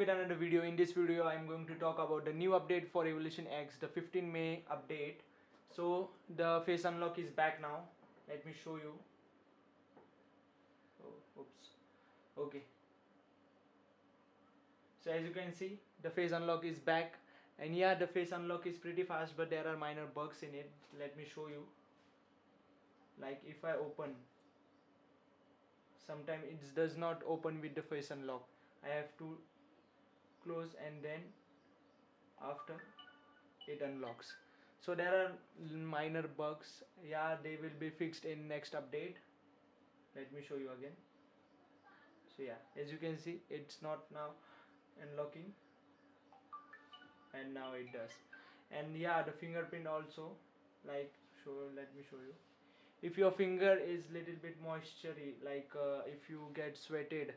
with another video. In this video I'm going to talk about the new update for Evolution X, the 15 May update. So the face unlock is back now. Let me show you. Oh, oops. Okay. So as you can see, the face unlock is back, and yeah, the face unlock is pretty fast, but there are minor bugs in it. Let me show you. Like if I open, sometimes it does not open with the face unlock. I have to close and then after it unlocks. So there are minor bugs. Yeah, they will be fixed in next update. Let me show you again. So yeah, as you can see, it's not now unlocking, and now it does. And yeah, the fingerprint also, like, let me show you. If your finger is little bit moistury, like if you get sweated,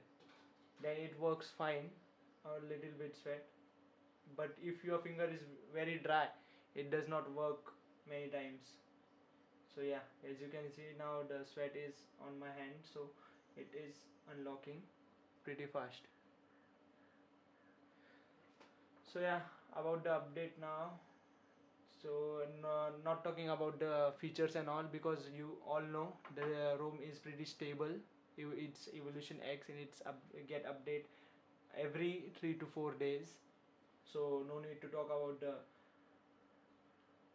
then it works fine, or little bit sweat. But if your finger is very dry, it does not work many times. So yeah, as you can see, now the sweat is on my hand, so it is unlocking pretty fast. So yeah, about the update now. So not talking about the features and all, because you all know the ROM is pretty stable. It's Evolution X, and it's get update every 3 to 4 days. So no need to talk about the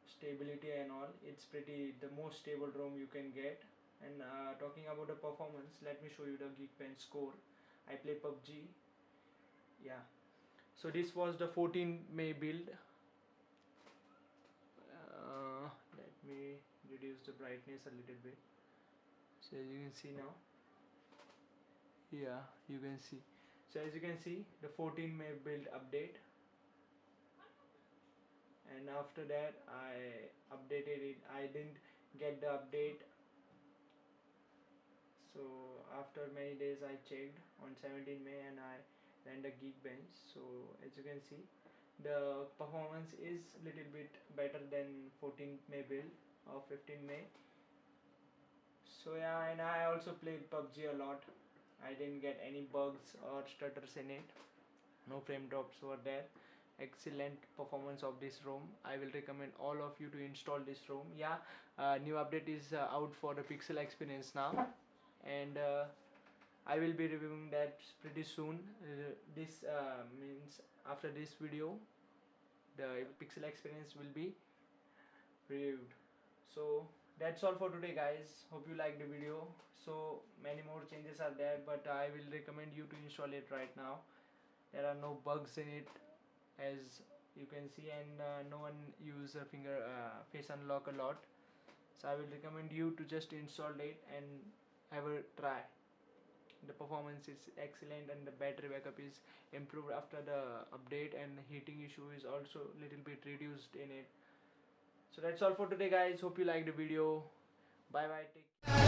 stability and all. It's pretty the most stable ROM you can get. And talking about the performance, let me show you the Geekbench score. I play PUBG. Yeah, so this was the 14 May build. Let me reduce the brightness a little bit, so as you can see now. Yeah, you can see. So as you can see, the 14 May build update, and after that I updated it. I didn't get the update, so after many days I checked on 17 May and I ran the Geekbench. So as you can see, the performance is little bit better than 14 May build or 15 May. So yeah, and I also played PUBG a lot. I didn't get any bugs or stutters in it. No frame drops were there. Excellent performance of this ROM. I will recommend all of you to install this ROM. Yeah, new update is out for the Pixel experience now, and I will be reviewing that pretty soon. This means after this video, the Pixel experience will be reviewed. So that's all for today, guys. Hope you liked the video. So many more changes are there, but I will recommend you to install it right now. There are no bugs in it, as you can see, and no one use a face unlock a lot. So I will recommend you to just install it and have a try. The performance is excellent, and the battery backup is improved after the update, and heating issue is also little bit reduced in it. So that's all for today, guys. Hope you liked the video. Bye bye, take care.